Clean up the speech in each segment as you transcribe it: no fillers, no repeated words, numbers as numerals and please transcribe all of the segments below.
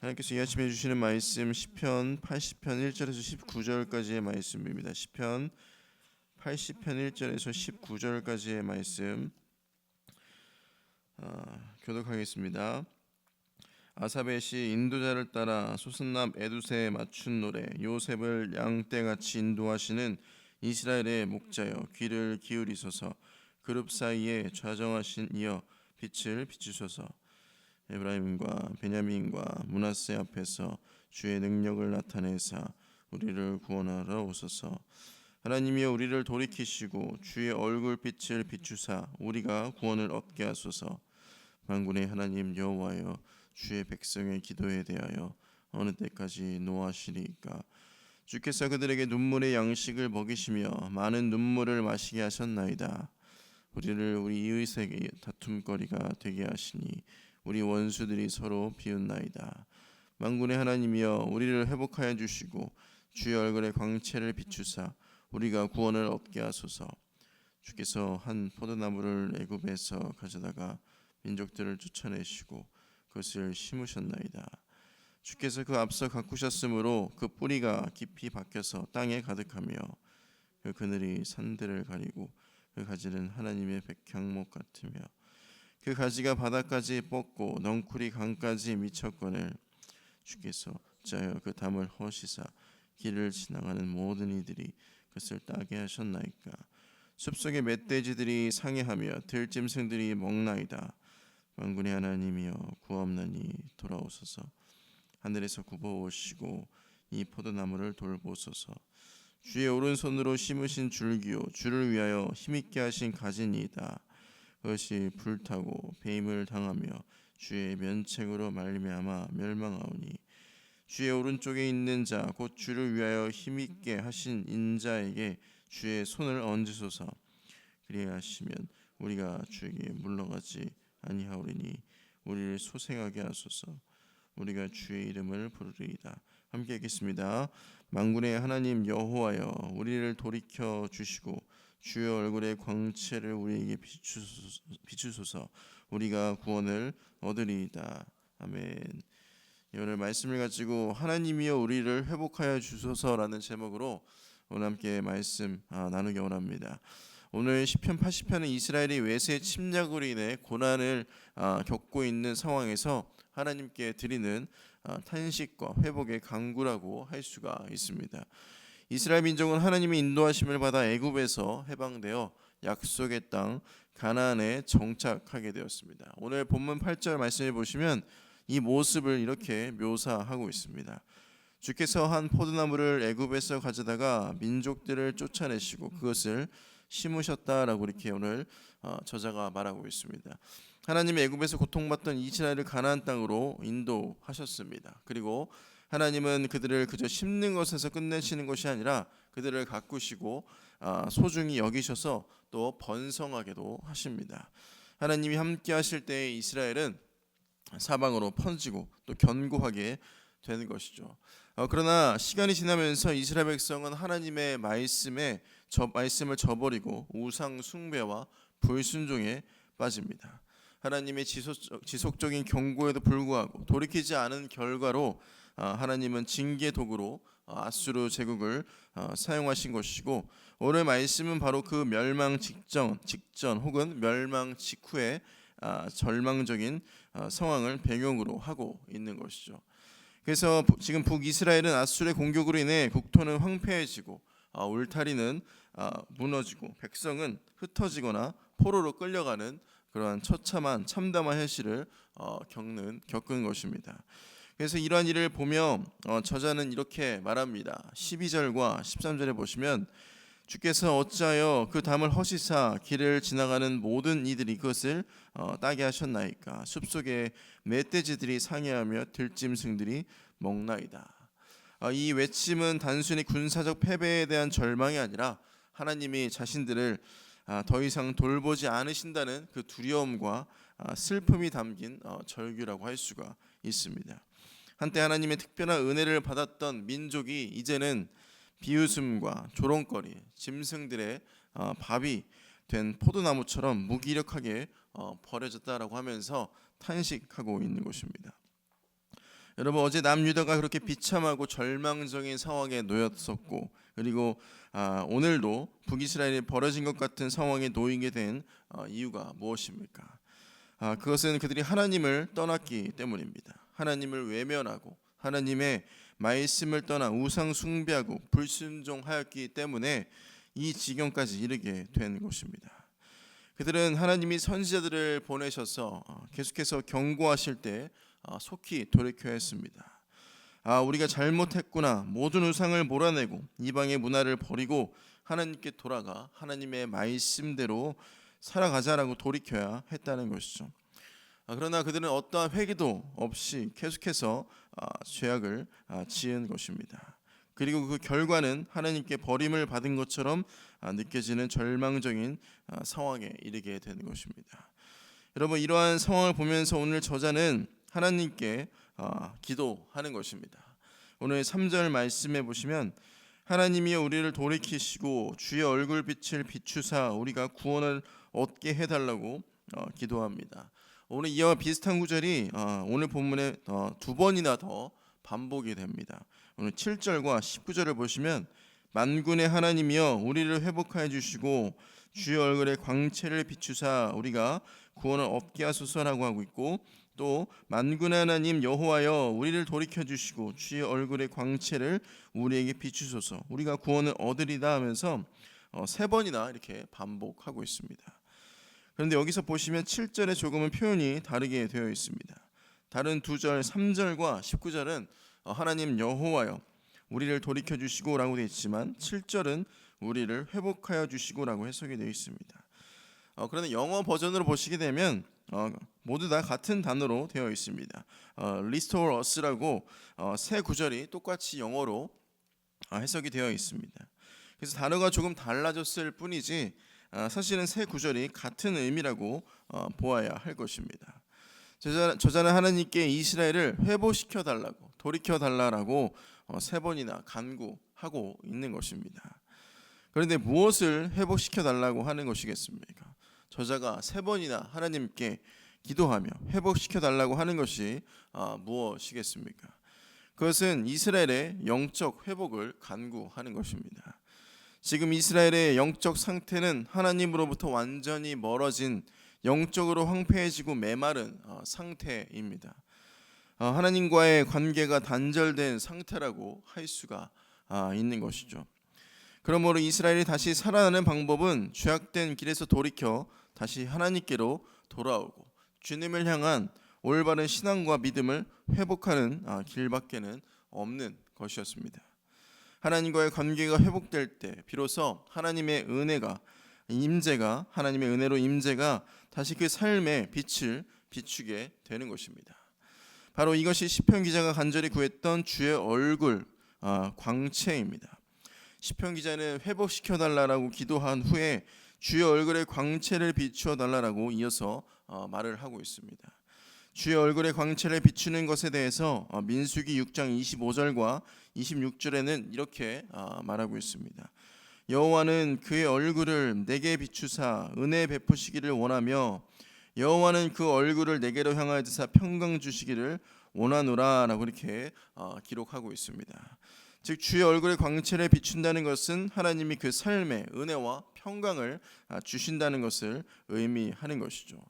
하나님께서 이 아침에 주시는 말씀 시편 80편 1절에서 19절까지의 말씀입니다. 시편 80편 1절에서 19절까지의 말씀 교독하겠습니다. 아삽의 시 인도자를 따라 소승납 에두세에 맞춘 노래. 요셉을 양떼같이 인도하시는 이스라엘의 목자여 귀를 기울이소서. 그룹 사이에 좌정하신 이여 빛을 비추소서. 에브라임과 베냐민과 므낫세 앞에서 주의 능력을 나타내사 우리를 구원하러 오소서. 하나님이여 우리를 돌이키시고 주의 얼굴빛을 비추사 우리가 구원을 얻게 하소서. 만군의 하나님 여호와여 주의 백성의 기도에 대하여 어느 때까지 노하시리이까. 주께서 그들에게 눈물의 양식을 먹이시며 많은 눈물을 마시게 하셨나이다. 우리를 우리 이웃에게 다툼거리가 되게 하시니 우리 원수들이 서로 비웃나이다. 만군의 하나님이여 우리를 회복하여 주시고 주의 얼굴의 광채를 비추사 우리가 구원을 얻게 하소서. 주께서 한 포도나무를 애굽에서 가져다가 민족들을 쫓아내시고 그것을 심으셨나이다. 주께서 그 앞서 가꾸셨으므로 그 뿌리가 깊이 박혀서 땅에 가득하며 그 그늘이 산들을 가리고 그 가지는 하나님의 백향목 같으며 그 가지가 바닥까지 뻗고 넝쿨이 강까지 미쳤거늘 주께서 짜여 그 담을 허시사 길을 지나가는 모든 이들이 그것을 따게 하셨나이까. 숲속의 멧돼지들이 상해하며 들짐승들이 먹나이다. 만군의 하나님이여 구하옵나니 돌아오소서. 하늘에서 굽어오시고 이 포도나무를 돌보소서. 주의 오른손으로 심으신 줄기요 주를 위하여 힘있게 하신 가지니이다. 그것이 불타고 배임을 당하며 주의 면책으로 말미암아 멸망하오니 주의 오른쪽에 있는 자 곧 주를 위하여 힘있게 하신 인자에게 주의 손을 얹으소서. 그리하시면 우리가 주에게 물러가지 아니하오리니 우리를 소생하게 하소서. 우리가 주의 이름을 부르리이다. 함께 읽겠습니다. 만군의 하나님 여호와여 우리를 돌이켜 주시고 주의 얼굴의 광채를 우리에게 비추소서. 우리가 구원을 얻으리이다. 아멘. 오늘 말씀을 가지고 하나님이여 우리를 회복하여 주소서라는 제목으로 오늘 함께 말씀 나누기 원합니다. 오늘 시편 80편은 이스라엘이 외세 침략으로 인해 고난을 겪고 있는 상황에서 하나님께 드리는 탄식과 회복의 간구라고 할 수가 있습니다. 이스라엘 민족은 하나님의 인도하심을 받아 애굽에서 해방되어 약속의 땅 가나안에 정착하게 되었습니다. 오늘 본문 8절 말씀을 보시면 이 모습을 이렇게 묘사하고 있습니다. 주께서 한 포도나무를 애굽에서 가져다가 민족들을 쫓아내시고 그것을 심으셨다라고 이렇게 오늘 저자가 말하고 있습니다. 하나님이 애굽에서 고통받던 이스라엘을 가나안 땅으로 인도하셨습니다. 그리고 하나님은 그들을 그저 심는 것에서 끝내시는 것이 아니라 그들을 가꾸시고 소중히 여기셔서 또 번성하게도 하십니다. 하나님이 함께 하실 때에 이스라엘은 사방으로 퍼지고 또 견고하게 되는 것이죠. 그러나 시간이 지나면서 이스라엘 백성은 하나님의 말씀을 저버리고 우상 숭배와 불순종에 빠집니다. 하나님의 지속적인 경고에도 불구하고 돌이키지 않은 결과로 하나님은 징계 도구로 아수르 제국을 사용하신 것이고 오늘 말씀은 바로 그 멸망 직전 혹은 멸망 직후의 절망적인 상황을 배경으로 하고 있는 것이죠. 그래서 지금 북이스라엘은 아수르의 공격으로 인해 국토는 황폐해지고 울타리는 무너지고 백성은 흩어지거나 포로로 끌려가는 그러한 처참한 참담한 현실을 겪은 것입니다. 그래서 이러한 일을 보며 저자는 이렇게 말합니다. 12절과 13절에 보시면 주께서 어찌하여 그 담을 허시사 길을 지나가는 모든 이들이 그것을 따게 하셨나이까. 숲속에 멧돼지들이 상해하며 들짐승들이 먹나이다. 이 외침은 단순히 군사적 패배에 대한 절망이 아니라 하나님이 자신들을 더 이상 돌보지 않으신다는 그 두려움과 슬픔이 담긴 절규라고 할 수가 있습니다. 한때 하나님의 특별한 은혜를 받았던 민족이 이제는 비웃음과 조롱거리, 짐승들의 밥이 된 포도나무처럼 무기력하게 버려졌다라고 하면서 탄식하고 있는 것입니다. 여러분, 어제 남유다가 그렇게 비참하고 절망적인 상황에 놓였었고, 그리고 오늘도 북이스라엘이 벌어진 것 같은 상황에 놓이게 된 이유가 무엇입니까? 그것은 그들이 하나님을 떠났기 때문입니다. 하나님을 외면하고 하나님의 말씀을 떠나 우상 숭배하고 불순종하였기 때문에 이 지경까지 이르게 된 것입니다. 그들은 하나님이 선지자들을 보내셔서 계속해서 경고하실 때 속히 돌이켜야 했습니다. 우리가 잘못했구나, 모든 우상을 몰아내고 이방의 문화를 버리고 하나님께 돌아가 하나님의 말씀대로 살아가자라고 돌이켜야 했다는 것이죠. 그러나 그들은 어떠한 회개도 없이 계속해서 죄악을 지은 것입니다. 그리고 그 결과는 하나님께 버림을 받은 것처럼 느껴지는 절망적인 상황에 이르게 되는 것입니다. 여러분, 이러한 상황을 보면서 오늘 저자는 하나님께 기도하는 것입니다. 오늘 3절 말씀해 보시면 하나님이여 우리를 돌이키시고 주의 얼굴빛을 비추사 우리가 구원을 얻게 해달라고 기도합니다. 오늘 이와 비슷한 구절이 오늘 본문에 두 번이나 더 반복이 됩니다. 오늘 7절과 19절을 보시면 만군의 하나님이여 우리를 회복하여 주시고 주의 얼굴의 광채를 비추사 우리가 구원을 얻게 하소서라고 하고 있고, 또 만군의 하나님 여호와여 우리를 돌이켜 주시고 주의 얼굴의 광채를 우리에게 비추소서 우리가 구원을 얻으리다 하면서 세 번이나 이렇게 반복하고 있습니다. 그런데 여기서 보시면 7절에 조금은 표현이 다르게 되어 있습니다. 다른 2절 3절과 19절은 하나님 여호와여 우리를 돌이켜 주시고 라고 되어 있지만 7절은 우리를 회복하여 주시고 라고 해석이 되어 있습니다. 그런데 영어 버전으로 보시게 되면 모두 다 같은 단어로 되어 있습니다. Restore us라고 세 구절이 똑같이 영어로 해석이 되어 있습니다. 그래서 단어가 조금 달라졌을 뿐이지 사실은 세 구절이 같은 의미라고 보아야 할 것입니다. 저자는 하나님께 이스라엘을 회복시켜 달라고 돌이켜 달라고 세 번이나 간구하고 있는 것입니다. 그런데 무엇을 회복시켜 달라고 하는 것이겠습니까? 저자가 세 번이나 하나님께 기도하며 회복시켜 달라고 하는 것이 무엇이겠습니까? 그것은 이스라엘의 영적 회복을 간구하는 것입니다. 지금 이스라엘의 영적 상태는 하나님으로부터 완전히 멀어진 영적으로 황폐해지고 메마른 상태입니다. 하나님과의 관계가 단절된 상태라고 할 수가 있는 것이죠. 그러므로 이스라엘이 다시 살아나는 방법은 죄악된 길에서 돌이켜 다시 하나님께로 돌아오고 주님을 향한 올바른 신앙과 믿음을 회복하는 길밖에는 없는 것이었습니다. 하나님과의 관계가 회복될 때 비로소 하나님의 은혜가 임재가 하나님의 은혜로 임재가 다시 그 삶의 빛을 비추게 되는 것입니다. 바로 이것이 시편 기자가 간절히 구했던 주의 얼굴 광채입니다. 시편 기자는 회복시켜 달라라고 기도한 후에 주의 얼굴의 광채를 비추어 달라라고 이어서 말을 하고 있습니다. 주의 얼굴의 광채를 비추는 것에 대해서 민수기 6장 25절과 26절에는 이렇게 말하고 있습니다. 여호와는 그의 얼굴을 내게 비추사 은혜 베푸시기를 원하며 여호와는 그 얼굴을 내게로 향하여 드사 평강 주시기를 원하노라라고 이렇게 기록하고 있습니다. 즉 주의 얼굴의 광채를 비춘다는 것은 하나님이 그 삶의 은혜와 평강을 주신다는 것을 의미하는 것이죠.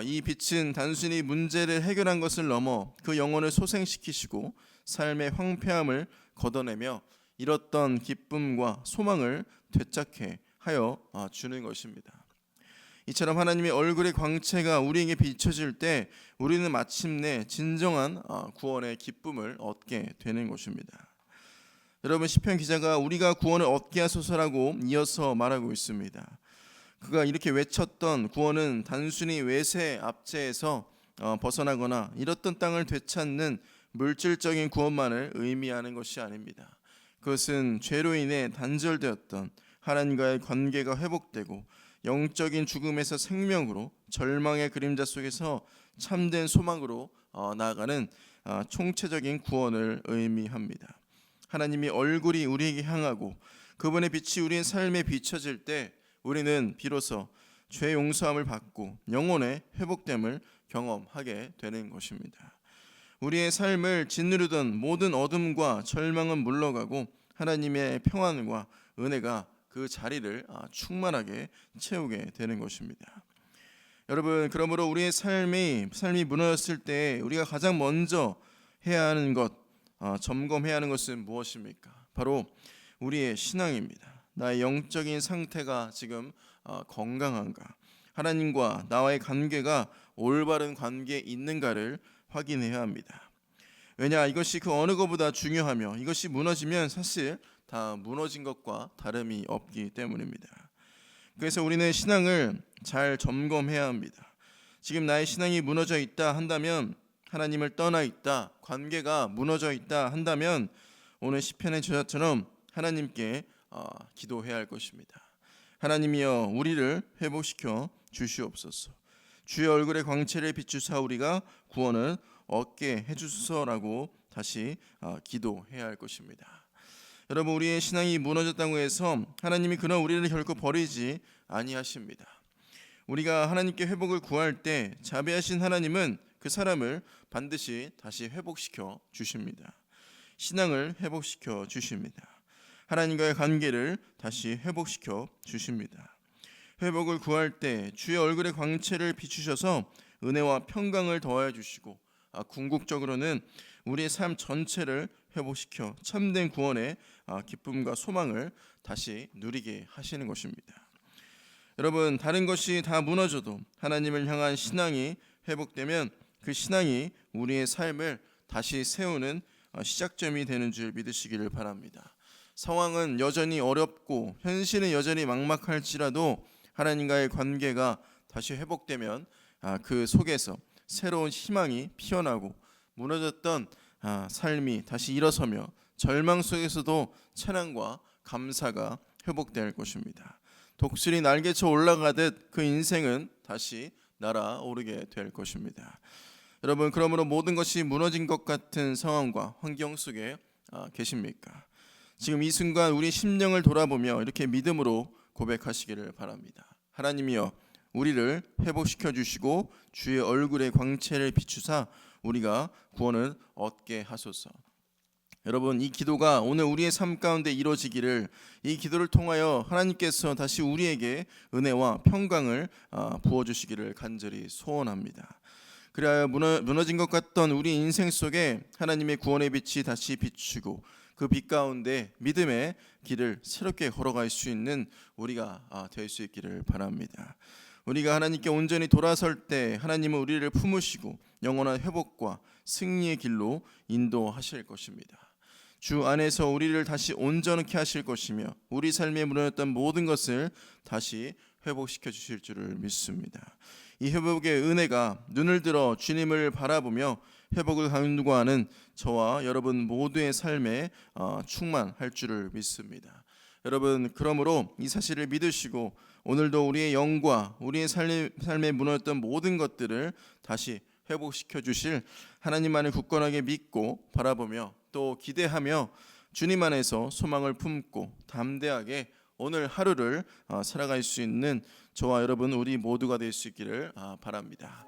이 빛은 단순히 문제를 해결한 것을 넘어 그 영혼을 소생시키시고 삶의 황폐함을 걷어내며 잃었던 기쁨과 소망을 되찾게 하여 주는 것입니다. 이처럼 하나님의 얼굴의 광채가 우리에게 비춰질 때 우리는 마침내 진정한 구원의 기쁨을 얻게 되는 것입니다. 여러분, 시편 기자가 우리가 구원을 얻게 하소서라고 이어서 말하고 있습니다. 그가 이렇게 외쳤던 구원은 단순히 외세 압제에서 벗어나거나 잃었던 땅을 되찾는 물질적인 구원만을 의미하는 것이 아닙니다. 그것은 죄로 인해 단절되었던 하나님과의 관계가 회복되고 영적인 죽음에서 생명으로 절망의 그림자 속에서 참된 소망으로 나아가는 총체적인 구원을 의미합니다. 하나님이 얼굴이 우리에게 향하고 그분의 빛이 우리의 삶에 비춰질 때 우리는 비로소 죄 용서함을 받고 영혼의 회복됨을 경험하게 되는 것입니다. 우리의 삶을 짓누르던 모든 어둠과 절망은 물러가고 하나님의 평안과 은혜가 그 자리를 충만하게 채우게 되는 것입니다. 여러분, 그러므로 우리의 삶이 무너졌을 때 우리가 가장 먼저 해야 하는 것, 점검해야 하는 것은 무엇입니까? 바로 우리의 신앙입니다. 나의 영적인 상태가 지금 건강한가? 하나님과 나와의 관계가 올바른 관계에 있는가를 확인해야 합니다. 왜냐, 이것이 그 어느 것보다 중요하며 이것이 무너지면 사실 다 무너진 것과 다름이 없기 때문입니다. 그래서 우리는 신앙을 잘 점검해야 합니다. 지금 나의 신앙이 무너져 있다 한다면, 하나님을 떠나 있다, 관계가 무너져 있다 한다면 오늘 시편의 저자처럼 하나님께 기도해야 할 것입니다. 하나님이여, 우리를 회복시켜 주시옵소서. 주의 얼굴의 광채를 비추사 우리가 구원을 얻게 해주소서라고 다시 기도해야 할 것입니다. 여러분, 우리의 신앙이 무너졌다고 해서 하나님이 그런 우리를 결코 버리지 아니하십니다. 우리가 하나님께 회복을 구할 때 자비하신 하나님은 그 사람을 반드시 다시 회복시켜 주십니다. 신앙을 회복시켜 주십니다. 하나님과의 관계를 다시 회복시켜 주십니다. 회복을 구할 때 주의 얼굴의 광채를 비추셔서 은혜와 평강을 더하여 주시고, 궁극적으로는 우리의 삶 전체를 회복시켜 참된 구원의 기쁨과 소망을 다시 누리게 하시는 것입니다. 여러분, 다른 것이 다 무너져도 하나님을 향한 신앙이 회복되면 그 신앙이 우리의 삶을 다시 세우는 시작점이 되는 줄 믿으시기를 바랍니다. 상황은 여전히 어렵고 현실은 여전히 막막할지라도 하나님과의 관계가 다시 회복되면 그 속에서 새로운 희망이 피어나고 무너졌던 삶이 다시 일어서며 절망 속에서도 찬양과 감사가 회복될 것입니다. 독수리 날개쳐 올라가듯 그 인생은 다시 날아오르게 될 것입니다. 여러분, 그러므로 모든 것이 무너진 것 같은 상황과 환경 속에 계십니까? 지금 이 순간 우리 심령을 돌아보며 이렇게 믿음으로 고백하시기를 바랍니다. 하나님이여, 우리를 회복시켜 주시고 주의 얼굴의 광채를 비추사 우리가 구원을 얻게 하소서. 여러분, 이 기도가 오늘 우리의 삶 가운데 이루어지기를, 이 기도를 통하여 하나님께서 다시 우리에게 은혜와 평강을 부어주시기를 간절히 소원합니다. 그리하여 무너진 것 같던 우리 인생 속에 하나님의 구원의 빛이 다시 비추고 그 빛 가운데 믿음의 길을 새롭게 걸어갈 수 있는 우리가 될 수 있기를 바랍니다. 우리가 하나님께 온전히 돌아설 때 하나님은 우리를 품으시고 영원한 회복과 승리의 길로 인도하실 것입니다. 주 안에서 우리를 다시 온전하게 하실 것이며 우리 삶에 무너졌던 모든 것을 다시 회복시켜 주실 줄을 믿습니다. 이 회복의 은혜가 눈을 들어 주님을 바라보며 회복을 간구하는 저와 여러분 모두의 삶에 충만할 줄을 믿습니다. 여러분, 그러므로 이 사실을 믿으시고 오늘도 우리의 영과 우리의 삶에 무너졌던 모든 것들을 다시 회복시켜 주실 하나님만을 굳건하게 믿고 바라보며 또 기대하며 주님 안에서 소망을 품고 담대하게 오늘 하루를 살아갈 수 있는 저와 여러분 우리 모두가 될 수 있기를 바랍니다.